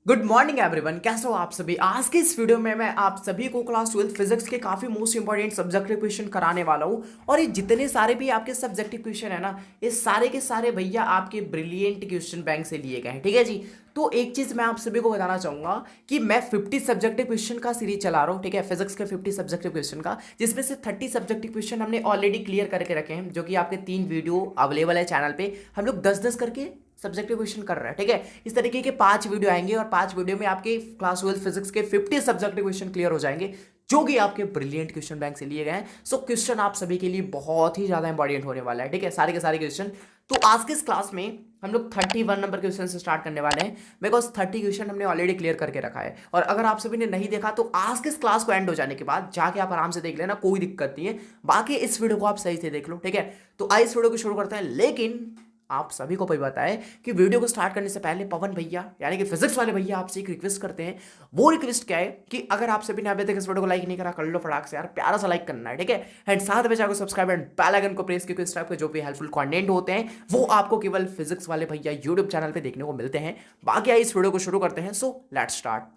Good morning everyone, कैसे हो आप सभी। आज के इस वीडियो में मैं आप सभी को क्लास 12 फिजिक्स के काफी मोस्ट इंपॉर्टेंट सब्जेक्टिव क्वेश्चन कराने वाला हूं। और ये जितने सारे भी आपके सब्जेक्टिव क्वेश्चन है ना, ये सारे के सारे भैया आपके ब्रिलियंट क्वेश्चन बैंक से लिए गए हैं। ठीक है जी। तो एक चीज मैं आप सभी को बताना चाहूंगा कि मैं 50 सब्जेक्टिव क्वेश्चन का सीरीज चला रहा हूँ। ठीक है, फिजिक्स के 50 सब्जेक्टिव क्वेश्चन का, जिसमें से 30 सब्जेक्टिव क्वेश्चन हमने ऑलरेडी क्लियर करके रखे हैं, जो कि आपके 3 वीडियो अवेलेबल है चैनल पे। हम लोग 10-10 करके सब्जेक्टिव क्वेश्चन कर रहे हैं। ठीक है, इस तरीके के 5 वीडियो आएंगे और 5 वीडियो में आपके क्लास 12 फिजिक्स के 50 सब्जेक्टिव क्वेश्चन क्लियर हो जाएंगे, जो कि आपके ब्रिलियंट क्वेश्चन बैंक से लिए गए हैं। सो क्वेश्चन आप सभी के लिए बहुत ही ज्यादा इंपॉर्टेंट होने वाला है। ठीक है, सारे के सारे क्वेश्चन। तो आज के इस क्लास में हम लोग 31 नंबर क्वेश्चन से स्टार्ट करने वाले हैं, बिकॉज 30 क्वेश्चन हमने ऑलरेडी क्लियर करके रखा है। और अगर आप सभी ने नहीं देखा तो आज के इस क्लास को एंड हो जाने के बाद जाके आप आराम से देख लेना, कोई दिक्कत नहीं है। बाकी इस वीडियो को आप सही से देख लो। ठीक है, तो आइए इस वीडियो को शुरू करते हैं। लेकिन आप सभी को भी बताएं कि वीडियो को स्टार्ट करने से पहले पवन भैया यानी कि फिजिक्स वाले भैया आपसे एक रिक्वेस्ट करते हैं। वो रिक्वेस्ट क्या है कि अगर आप सभी ने अभी तक इस वीडियो को लाइक नहीं करा, कर लो फटाक से यार, प्यारा सा लाइक करना है। ठीक है, एंड साथ में जाकर सब्सक्राइब एंड बेल आइकन को प्रेस, क्योंकि इस टाइप के जो भी हेल्पफुल कंटेंट होते हैं वो आपको केवल फिजिक्स वाले भैया यूट्यूब चैनल पे देखने को मिलते हैं। बाकी आइए इस वीडियो को शुरू करते हैं। So let's start.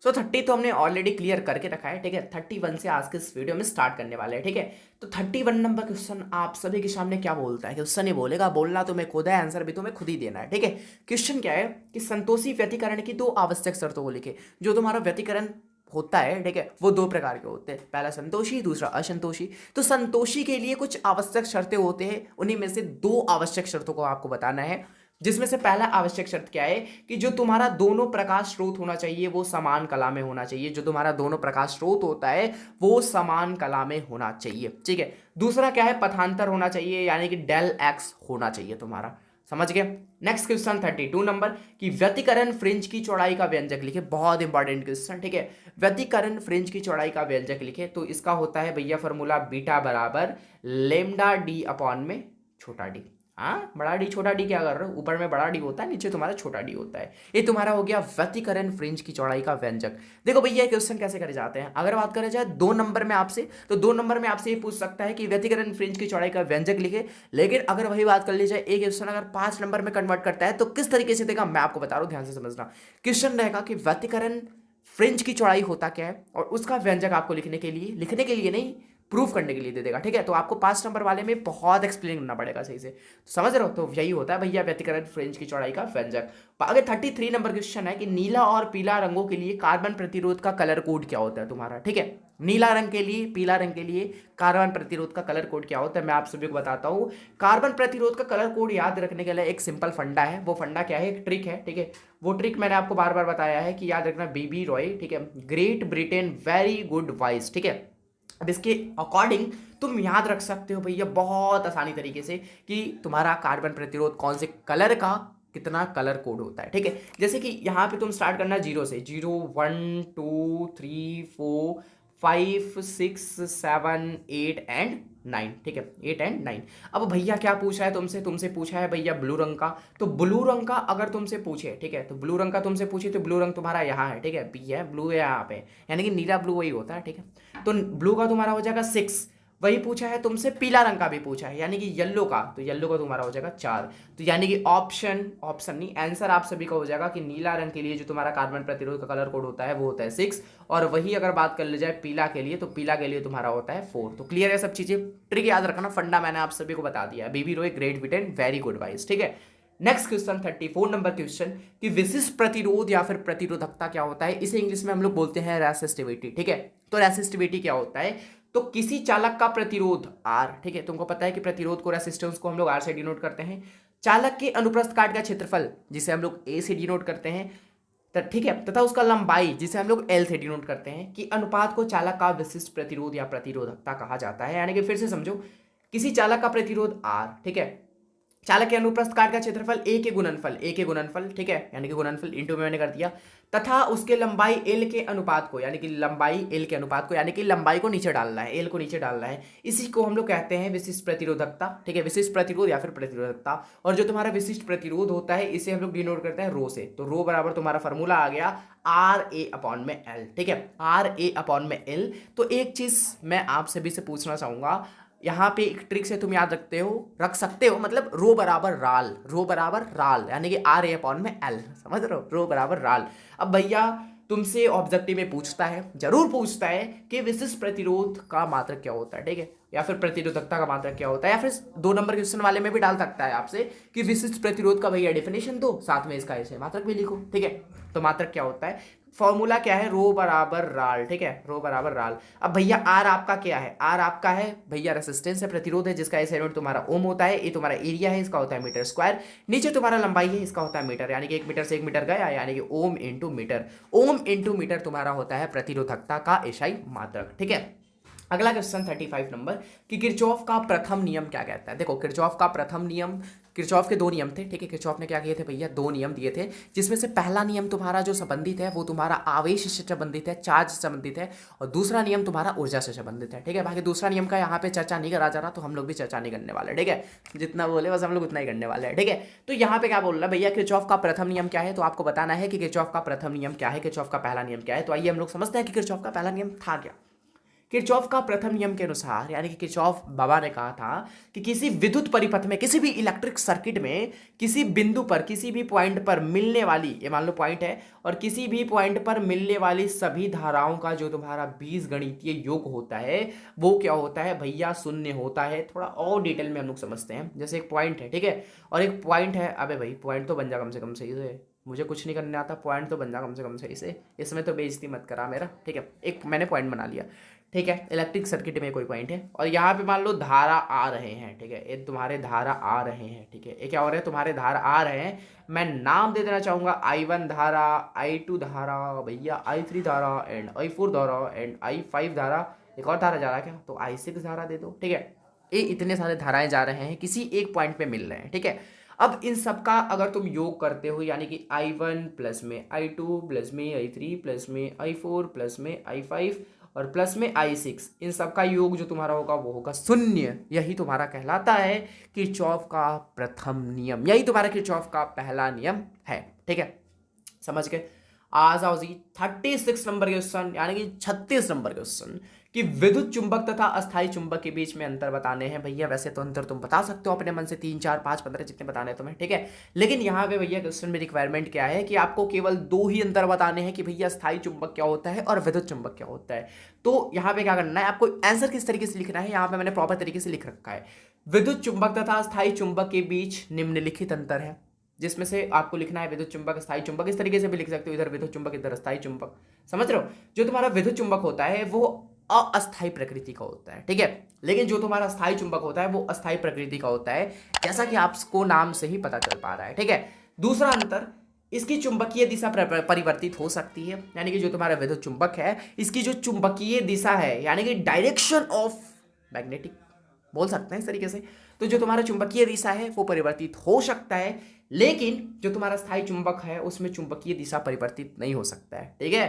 30 तो हमने ऑलरेडी क्लियर करके रखा है। ठीक है, 31 से आज के इस वीडियो में स्टार्ट करने वाले हैं। ठीक है, तो 31 नंबर क्वेश्चन आप सभी के सामने क्या बोलता है। क्वेश्चन ही बोलेगा, बोलना तो मैं खुद है, आंसर भी तुम्हें खुद ही देना है। ठीक है, क्वेश्चन क्या है कि संतोषी व्यतिकरण की 2 आवश्यक शर्तों को लिखे। जो तुम्हारा व्यतिकरण होता है, ठीक है, वो 2 प्रकार के होते हैं, पहला संतोषी, दूसरा असंतोषी। तो संतोषी के लिए कुछ आवश्यक शर्तें होते हैं, उन्हीं में से 2 आवश्यक शर्तों को आपको बताना है। जिसमें से पहला आवश्यक शर्त क्या है कि जो तुम्हारा दोनों प्रकाश स्रोत होना चाहिए वो समान कला में होना चाहिए। जो तुम्हारा दोनों प्रकाश स्रोत होता है वो समान कला में होना चाहिए। ठीक है, दूसरा क्या है, पथांतर होना चाहिए, यानी कि डेल एक्स होना चाहिए तुम्हारा। समझ गए। नेक्स्ट क्वेश्चन 32 नंबर की व्यतिकरण फ्रिंज की चौड़ाई का व्यंजक लिखे। बहुत इंपॉर्टेंट क्वेश्चन। ठीक है, व्यतिकरण फ्रिंज की चौड़ाई का व्यंजक लिखे। तो इसका होता है भैया फॉर्मूला बीटा बराबर लेमडा डी अपॉन में छोटा डी। हाँ, बड़ा डी छोटा डी क्या कर रहे हो, ऊपर में बड़ा डी होता है, नीचे तुम्हारा छोटा डी होता है। ये तुम्हारा हो गया व्यतिकरण फ्रिंज की चौड़ाई का व्यंजक। देखो भैया क्वेश्चन कैसे करे जाते हैं। अगर बात करें जाए 2 नंबर में आपसे, तो 2 नंबर में आपसे ये पूछ सकता है कि व्यतिकरण फ्रिंज की चौड़ाई का व्यंजक लिखे। लेकिन अगर वही बात कर ली जाए, एक क्वेश्चन अगर 5 नंबर में कन्वर्ट करता है तो किस तरीके से देगा मैं आपको बता रहा हूं, ध्यान से समझना। क्वेश्चन रहेगा कि व्यतिकरण फ्रिंज की चौड़ाई होता क्या है, और उसका व्यंजक आपको लिखने के लिए नहीं, प्रूफ करने के लिए दे देगा। ठीक है, तो आपको 5 नंबर वाले में बहुत एक्सप्लेन करना पड़ेगा सही से। तो समझ रहे हो, तो यही होता है भैया व्यतिकरण फ्रिंज की चौड़ाई का व्यंजक। आगे 33 नंबर क्वेश्चन है कि नीला और पीला रंगों के लिए कार्बन प्रतिरोध का कलर कोड क्या होता है तुम्हारा। ठीक है, नीला रंग के लिए, पीला रंग के लिए कार्बन प्रतिरोध का कलर कोड क्या होता है, मैं आप सभी को बताता हूँ। कार्बन प्रतिरोध का कलर कोड याद रखने के लिए एक सिंपल फंडा है। वो फंडा क्या है, एक ट्रिक है। ठीक है, वो ट्रिक मैंने आपको बार बार बताया है कि याद रखना, बीबी रॉय। ठीक है, great Britain very good wise. ठीक है, अब इसके अकॉर्डिंग तुम याद रख सकते हो भैया बहुत आसानी तरीके से कि तुम्हारा कार्बन प्रतिरोध कौन से कलर का कितना कलर कोड होता है। ठीक है, जैसे कि यहाँ पे तुम स्टार्ट करना 0 से, 0 1 2 3 4 5 6 7 8 एंड 9। ठीक है, 8 एंड 9। अब भैया क्या पूछा है तुमसे, पूछा है भैया ब्लू रंग का। तो ब्लू रंग का अगर तुमसे पूछे, ठीक है, तो ब्लू रंग का तुमसे पूछे तो ब्लू रंग तुम्हारा यहाँ है। ठीक है, बी है, ब्लू है यहाँ पे, यानी कि नीला ब्लू वही होता है। ठीक है, तो ब्लू का तुम्हारा हो जाएगा 6। वही पूछा है तुमसे, पीला रंग का भी पूछा है, यानी कि येलो का, तो येलो का तुम्हारा हो जाएगा 4। तो यानी कि ऑप्शन नहीं, आंसर आप सभी का हो जाएगा कि नीला रंग के लिए जो तुम्हारा कार्बन प्रतिरोध का कलर कोड होता है वो होता है 6। और वही अगर बात कर ली जाए पीला के लिए, तो पीला के लिए तुम्हारा होता है 4। तो क्लियर है सब चीजें। ट्रिक याद रखना, फंडा मैंने आप सभी को बता दिया है। बीबी रॉय Great Britain very good wise. ठीक है, नेक्स्ट क्वेश्चन 34 नंबर क्वेश्चन कि विशिष्ट प्रतिरोध या फिर प्रतिरोधकता क्या होता है। इसे इंग्लिश में हम लोग बोलते हैं रेसिस्टिविटी। ठीक है, तो रेसिस्टिविटी क्या होता है, तो किसी चालक का प्रतिरोध आर। ठीक है, तुमको पता है कि प्रतिरोध को, रेसिस्टेंस को हम लोग आर से डिनोट करते हैं। चालक के अनुप्रस्थ काट का क्षेत्रफल जिसे हम लोग ए से डिनोट करते हैं, ठीक है, तथा उसका लंबाई जिसे हम लोग एल से डिनोट करते हैं, कि अनुपात को चालक का विशिष्ट प्रतिरोध या प्रतिरोधकता कहा जाता है। यानी कि फिर से समझो, किसी चालक का प्रतिरोध आर, ठीक है, चालक के अनुप्रस्थ काट का क्षेत्रफल ए के गुणनफल, ठीक है, यानी कि गुणनफल इंटू में मैंने कर दिया, तथा उसके लंबाई एल के अनुपात को, यानी कि लंबाई एल के अनुपात को, यानी कि लंबाई को नीचे डालना है, एल को नीचे डालना है। इसी को हम लोग कहते हैं विशिष्ट प्रतिरोधकता। ठीक है, विशिष्ट प्रतिरोध या फिर प्रतिरोधकता। और जो तुम्हारा विशिष्ट प्रतिरोध होता है इसे हम लोग डिनोट करते हैं रो से। तो रो बराबर तुम्हारा फॉर्मूला आ गया आर ए अपॉन में एल। ठीक है, आर ए अपॉन में एल। तो एक चीज मैं आप सभी से पूछना चाहूंगा, यहाँ पे एक ट्रिक से तुम याद रख सकते हो, मतलब रो बराबर राल, रो बराबर राल, यानी कि आर ए अपॉन में एल, समझ रहे हो, रो बराबर राल। अब भैया तुमसे ऑब्जेक्टिव में पूछता है, जरूर पूछता है कि विशिष्ट प्रतिरोध का मात्रक क्या होता है, ठीक है, या फिर प्रतिरोधकता का मात्रक क्या होता है, या फिर 2 नंबर क्वेश्चन वाले में भी डाल सकता है आपसे कि विशिष्ट प्रतिरोध का भैया डेफिनेशन दो, साथ में इसका ऐसे मात्रक भी लिखो, ठीक है। तो मात्रक क्या होता है, फॉर्मूला क्या है, रो बराबर राल, ठीक है, रो बराबर राल। अब भैया आर आपका क्या है, आर आपका है भैया रेसिस्टेंस है, प्रतिरोध है, जिसका ऐसे यूनिट तुम्हारा ओम होता है, ये तुम्हारा एरिया है, इसका होता है मीटर स्क्वायर, नीचे तुम्हारा लंबाई है, इसका होता है मीटर, यानी कि 1 मीटर से 1 मीटर गया, यानी कि ohm into meter, ohm into meter तुम्हारा होता है प्रतिरोधकता का एसआई मात्रक, ठीक है। अगला क्वेश्चन 35 नंबर कि किरचॉफ का प्रथम नियम क्या कहता है। देखो किरचॉफ का प्रथम नियम, किरचॉफ के 2 नियम थे, ठीक है, किरचॉफ ने क्या किए थे भैया, 2 नियम दिए थे, जिसमें से पहला नियम तुम्हारा जो संबंधित है वो तुम्हारा आवेश से संबंधित है, चार्ज से संबंधित है, और दूसरा नियम तुम्हारा ऊर्जा से संबंधित है, ठीक है। बाकी दूसरा नियम का यहाँ पे चर्चा नहीं करा जा रहा, तो हम लोग भी चर्चा नहीं करने वाले, ठीक है, जितना बोले बस हम लोग उतना ही करने वाले हैं, ठीक है। तो यहाँ पे क्या बोल रहा है भैया, किरचॉफ का प्रथम नियम क्या है, तो आपको बताना है कि किरचॉफ का प्रथम नियम क्या है, किरचॉफ का पहला नियम क्या है। तो आइए हम लोग समझते हैं कि किरचॉफ का पहला नियम था क्या। किरचॉफ का प्रथम नियम के अनुसार, यानी कि किरचॉफ बाबा ने कहा था कि किसी विद्युत परिपथ में, किसी भी इलेक्ट्रिक सर्किट में, किसी बिंदु पर, किसी भी पॉइंट पर मिलने वाली, ये मान लो पॉइंट है, और किसी भी पॉइंट पर मिलने वाली सभी धाराओं का जो तुम्हारा बीजगणितीय योग होता है वो क्या होता है भैया, शून्य होता है। थोड़ा और डिटेल में हम लोग समझते हैं। जैसे एक पॉइंट है, ठीक है, और एक पॉइंट है, अबे भाई पॉइंट तो बन जा कम से कम सही से, मुझे कुछ नहीं करने आता, पॉइंट तो बन जा कम से कम सही से, इसमें तो बेइज्जती मत करा मेरा, ठीक है। एक मैंने पॉइंट बना लिया, ठीक है, इलेक्ट्रिक सर्किट में कोई पॉइंट है, और यहाँ पे मान लो धारा आ रहे हैं, ठीक है, ये तुम्हारे धारा आ रहे हैं, ठीक है, ये क्या हो रहा है, तुम्हारे धारा आ रहे हैं, मैं नाम दे देना चाहूँगा I1 धारा, I2 धारा भैया, I3 धारा एंड I4 धारा एंड I5 धारा, एक और धारा जा रहा है क्या, तो I6 धारा दे दो, ठीक है। ये इतने सारे धाराएं जा रहे हैं, किसी एक पॉइंट पे मिल रहे हैं, ठीक है। अब इन सब का अगर तुम योग करते हो, यानी कि I1 प्लस में I2 प्लस में I3 प्लस में I4 प्लस में I5 और प्लस में I6, इन सब का योग जो तुम्हारा होगा वो होगा शून्य। यही तुम्हारा कहलाता है किरचॉफ का प्रथम नियम, यही तुम्हारा किरचॉफ का पहला नियम है, ठीक है, समझ गए। आ जाओ जी 36 नंबर क्वेश्चन, यानी कि 36 नंबर क्वेश्चन कि विद्युत चुंबक तथा अस्थायी चुंबक के बीच में अंतर बताने हैं। भैया वैसे तो अंतर तुम बता सकते हो अपने मन से, 3 4 5 15 जितने बताने तुम्हें, ठीक है, लेकिन यहाँ पे भैया क्वेश्चन में रिक्वायरमेंट क्या है कि आपको केवल 2 ही अंतर बताने हैं कि भैया अस्थायी चुंबक क्या होता है और विद्युत चुंबक क्या होता है। तो यहाँ पे क्या करना है, आपको आंसर किस तरीके से लिखना है, यहाँ पे मैंने प्रॉपर तरीके से लिख रखा है, विद्युत चुंबक तथा अस्थायी चुंबक के बीच निम्नलिखित अंतर है, जिसमें से आपको लिखना है विद्युत चुंबक, अस्थायी चुंबक, इस तरीके से भी लिख सकते हो, इधर विद्युत चुंबक इधर अस्थायी चुंबक, समझ रहे हो। जो तुम्हारा विद्युत चुंबक होता है वो अस्थायी प्रकृति का होता है, ठीक है, लेकिन जो तुम्हारा अस्थायी चुंबक होता है वो अस्थायी प्रकृति का होता है, जैसा कि आपको नाम से ही पता चल पा रहा है, ठीक है। दूसरा अंतर, इसकी चुंबकीय दिशा परिवर्तित हो सकती है, यानी कि जो तुम्हारा विद्युत चुंबक है इसकी जो चुंबकीय दिशा है, यानी कि डायरेक्शन ऑफ मैग्नेटिक बोल सकते हैं इस तरीके से, तो जो तुम्हारा चुंबकीय दिशा है वो परिवर्तित हो सकता है, लेकिन जो तुम्हारा स्थायी चुंबक है उसमें चुंबकीय दिशा परिवर्तित नहीं हो सकता है, ठीक है।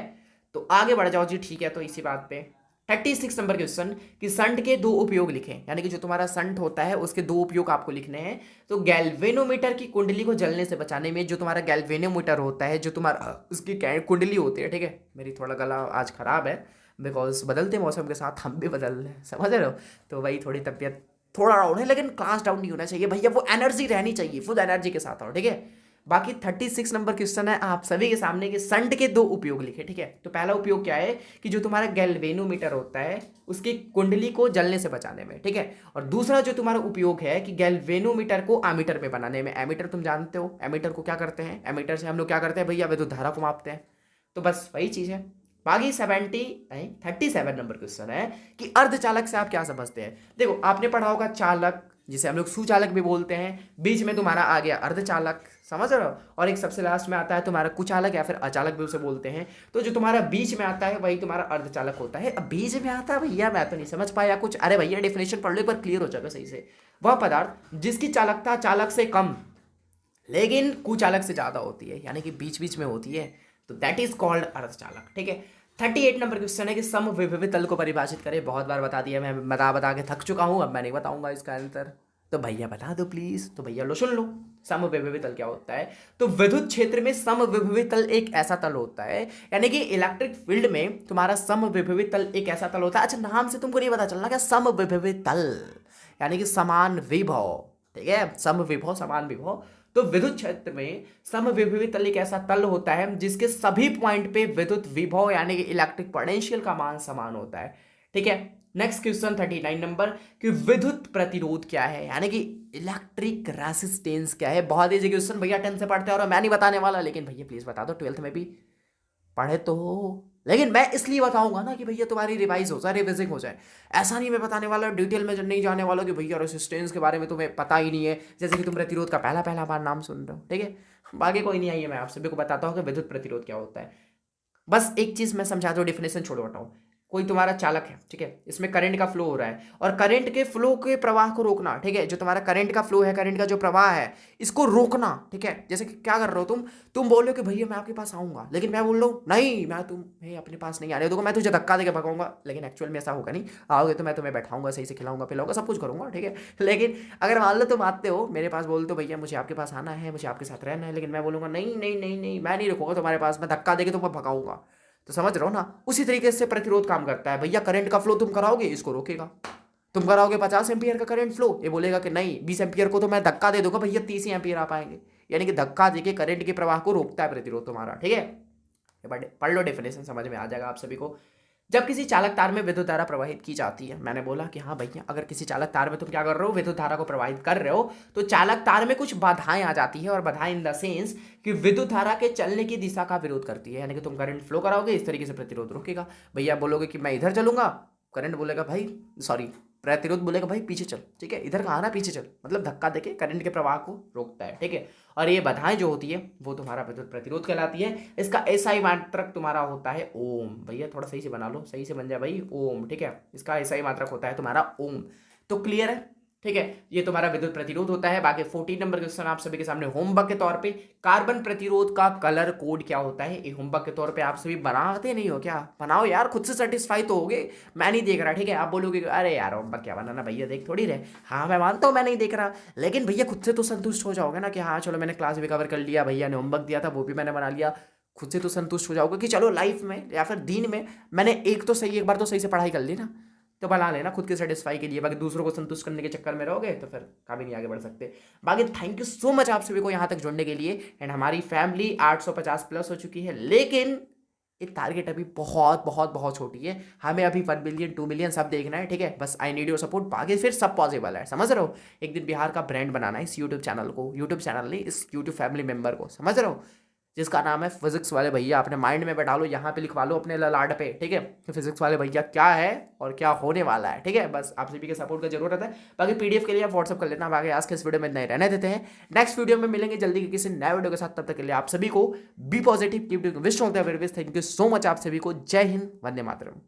तो आगे बढ़ जाओ जी, ठीक है। तो इसी बात पे 36 नंबर क्वेश्चन कि संट के 2 उपयोग लिखें, यानी कि जो तुम्हारा संट होता है उसके 2 उपयोग आपको लिखने हैं। तो गैल्वेनोमीटर की कुंडली को जलने से बचाने में, जो तुम्हारा गैल्वेनोमीटर होता है, जो तुम्हारा उसकी कुंडली होती है, ठीक है, मेरी थोड़ा गला आज खराब है बिकॉज बदलते मौसम के साथ हम भी बदल रहे हैं, समझ रहे हो, तो वही थोड़ी तबीयत थोड़ा डाउन है, लेकिन क्लास डाउन नहीं होना चाहिए भैया, वो एनर्जी रहनी चाहिए, फुल एनर्जी के साथ आओ, ठीक है। बाकी 36 नंबर क्वेश्चन है आप सभी के सामने कि संट के 2 उपयोग लिखे, ठीक है। तो पहला उपयोग क्या है कि जो तुम्हारा गैल्वेनोमीटर होता है उसकी कुंडली को जलने से बचाने में, ठीक है, और दूसरा जो तुम्हारा उपयोग है कि गैल्वेनोमीटर को एमीटर में बनाने में। एमीटर तुम जानते हो, एमीटर को क्या करते हैं, एमीटर से हम लोग क्या करते हैं भैया, विद्युत धारा को मापते हैं, तो बस वही चीज़ है। बाकी 37 नंबर क्वेश्चन है कि अर्धचालक से आप क्या समझते हैं। देखो आपने पढ़ा होगा चालक, जिसे हम लोग सुचालक भी बोलते हैं, बीच में तुम्हारा आ गया अर्धचालक, समझ रहे हो, और एक सबसे लास्ट में आता है तुम्हारा कुचालक या फिर अचालक भी उसे बोलते हैं। तो जो तुम्हारा बीच में आता है वही तुम्हारा अर्धचालक होता है। अब बीच में आता है भैया, मैं तो नहीं समझ पाया कुछ, अरे भैया डेफिनेशन पढ़ लो एक बार, क्लियर हो जाएगा सही से। वह पदार्थ जिसकी चालकता चालक से कम लेकिन कुचालक से ज़्यादा होती है, यानी कि बीच बीच में होती है, तो दैट इज कॉल्ड अर्धचालक, ठीक है। 38 नंबर क्वेश्चन है कि समविभवी तल को परिभाषित करें। बहुत बार बता दिया, मैं बता के थक चुका हूँ, अब मैं नहीं बताऊंगा इसका आंसर, तो भैया बता दो प्लीज। तो भैया लो सुन लो, समविभवी तल क्या होता है। तो विद्युत क्षेत्र में समविभवी तल एक ऐसा तल होता है, यानी कि इलेक्ट्रिक फील्ड में तुम्हारा समविभवी तल एक ऐसा तल होता है। अच्छा नाम से तुमको नहीं पता चलना क्या समविभवी तल, यानी कि समान विभव, ठीक है, सम विभव समान विभव। तो विद्युत क्षेत्र में समविभवी तल एक ऐसा तल होता है जिसके सभी पॉइंट पे विद्युत विभव यानी कि इलेक्ट्रिक पोटेंशियल का मान समान होता है, ठीक है। नेक्स्ट क्वेश्चन 39 नंबर कि विद्युत प्रतिरोध क्या है, यानी कि इलेक्ट्रिक रेसिस्टेंस क्या है। बहुत ईजी क्वेश्चन भैया, 10 से पढ़ते हैं और मैं नहीं बताने वाला, लेकिन भैया प्लीज बता दो, 12th में भी पढ़े तो हो, लेकिन मैं इसलिए बताऊंगा ना कि भैया तुम्हारी रिवाइज हो जाए, रिविजिंग हो जाए। ऐसा नहीं मैं बताने वाला डिटेल में नहीं जाने वाला कि भैया रेसिस्टेंस के बारे में तुम्हें पता ही नहीं है, जैसे कि तुम प्रतिरोध का पहला पहला बार नाम सुन रहे हो, ठीक है। बाकी कोई नहीं, आइए मैं आप सभी को बताता हूँ कि विद्युत प्रतिरोध क्या होता है। बस एक चीज मैं समझा दो, डेफिनेशन छोड़ो हटाओ। कोई तुम्हारा चालक है, ठीक है, इसमें करंट का फ्लो हो रहा है और करंट के फ्लो के प्रवाह को रोकना, ठीक है, जो तुम्हारा करंट का फ्लो है, करंट का जो प्रवाह है, इसको रोकना, ठीक है। जैसे कि क्या कर रहे हो तुम बोल रहे हो कि भैया मैं आपके पास आऊंगा, लेकिन मैं बोल रहा हूँ नहीं, मैं तुम्हें अपने पास नहीं आने दूंगा, मैं तुझे धक्का देके भगाऊंगा, लेकिन एक्चुअल में ऐसा होगा नहीं। आओगे तो मैं तुम्हें बैठाऊंगा, सही से खिलाऊंगा पिलाऊंगा, सब कुछ करूंगा, ठीक है। लेकिन अगर मान लो तुम आते हो मेरे पास, बोलते हो भैया मुझे आपके पास आना है, मुझे आपके साथ रहना है, लेकिन मैं बोलूंगा नहीं नहीं नहीं नहीं, मैं नहीं रुकूंगा तुम्हारे पास, मैं धक्का देके तुम्हें भगाऊंगा, तो समझ रहे हो ना। उसी तरीके से प्रतिरोध काम करता है भैया, करंट का फ्लो तुम कराओगे, इसको रोकेगा। तुम कराओगे 50 एम्पियर का करंट फ्लो, ये बोलेगा कि नहीं 20 एम्पियर को तो मैं धक्का दे दूंगा भैया, 30 एम्पियर आ पाएंगे, यानी कि धक्का देके करंट के प्रवाह को रोकता है प्रतिरोध तुम्हारा, ठीक है। पढ़ लो, डेफिनेशन समझ में आ जाएगा आप सभी को। जब किसी चालक तार में विद्युत धारा प्रवाहित की जाती है, मैंने बोला कि हाँ भैया, अगर किसी चालक तार में तुम क्या कर रहे हो, विद्युत धारा को प्रवाहित कर रहे हो, तो चालक तार में कुछ बाधाएं आ जाती है, और बाधाएं इन द सेंस कि विद्युत धारा के चलने की दिशा का विरोध करती है, यानी कि तुम करंट फ्लो कराओगे, इस तरीके से प्रतिरोध रोकेगा। भैया बोलोगे कि मैं इधर चलूंगा, करंट बोलेगा भाई, सॉरी, प्रतिरोध बोलेगा भाई पीछे चल, ठीक है, इधर का आना पीछे चल, मतलब धक्का देके करंट के प्रवाह को रोकता है, ठीक है। और ये बाधाएं जो होती है वो तुम्हारा विद्युत प्रतिरोध कहलाती है। इसका एसआई मात्रक तुम्हारा होता है ओम। भैया थोड़ा सही से बना लो, सही से बन जाए भाई, ओम, ठीक है। इसका एसआई मात्रक होता है तुम्हारा ओम। तो क्लियर है, ठीक है, ये तुम्हारा विद्युत प्रतिरोध होता है। बाकी 14 नंबर क्वेश्चन आप सभी के सामने होमवर्क के तौर पे, कार्बन प्रतिरोध का कलर कोड क्या होता है, ये होमवर्क के तौर पे आप सभी बनाते नहीं हो क्या, बनाओ यार, खुद से सेटिस्फाई तो होगे। मैं नहीं देख रहा, ठीक है, आप बोलोगे अरे यार होमवर्क क्या बनाना भैया, देख थोड़ी रहे। हाँ मैं मानता हूँ मैं नहीं देख रहा, लेकिन भैया खुद से तो संतुष्ट हो जाओगे ना कि हाँ चलो मैंने क्लास भी कवर कर लिया, भैया ने होमवर्क दिया था वो भी मैंने बना लिया। खुद से तो संतुष्ट हो जाओगे कि चलो लाइफ में या फिर दिन में मैंने एक बार तो सही से पढ़ाई कर ली ना, तो बना लेना खुद के सेटिस्फाई के लिए। बाकी दूसरों को संतुष्ट करने के चक्कर में रहोगे तो फिर कभी नहीं आगे बढ़ सकते। बाकी थैंक यू सो मच आप सभी को यहाँ तक जुड़ने के लिए। एंड हमारी फैमिली 850 प्लस हो चुकी है, लेकिन ये टारगेट अभी बहुत बहुत बहुत छोटी है। हमें अभी 1 बिलियन 2 मिलियन सब देखना है, ठीक है, बस आई नीड योर सपोर्ट, बाकी फिर सब पॉसिबल है, समझ रहे हो। एक दिन बिहार का ब्रांड बनाना है इस यूट्यूब चैनल को, यूट्यूब चैनल नहीं, इस यूट्यूब फैमिली मेंबर को, समझ रहे हो, जिसका नाम है फिजिक्स वाले भैया। अपने माइंड में बैठा लो, यहाँ पे लिखवा लो अपने ललाट पे, ठीक है, कि फिजिक्स वाले भैया क्या है और क्या होने वाला है, ठीक है। बस आप सभी के सपोर्ट का जरूरत है। बाकी पीडीएफ के लिए आप व्हाट्सअप कर लेना। बाकी आज के इस वीडियो में नहीं रहने देते हैं, नेक्स्ट वीडियो में मिलेंगे जल्दी किसी नए वीडियो के साथ। तब तक के लिए आप सभी को be positive, keep doing, wish होता है, थैंक यू सो मच आप सभी को। जय हिंद, वंदे मातरम।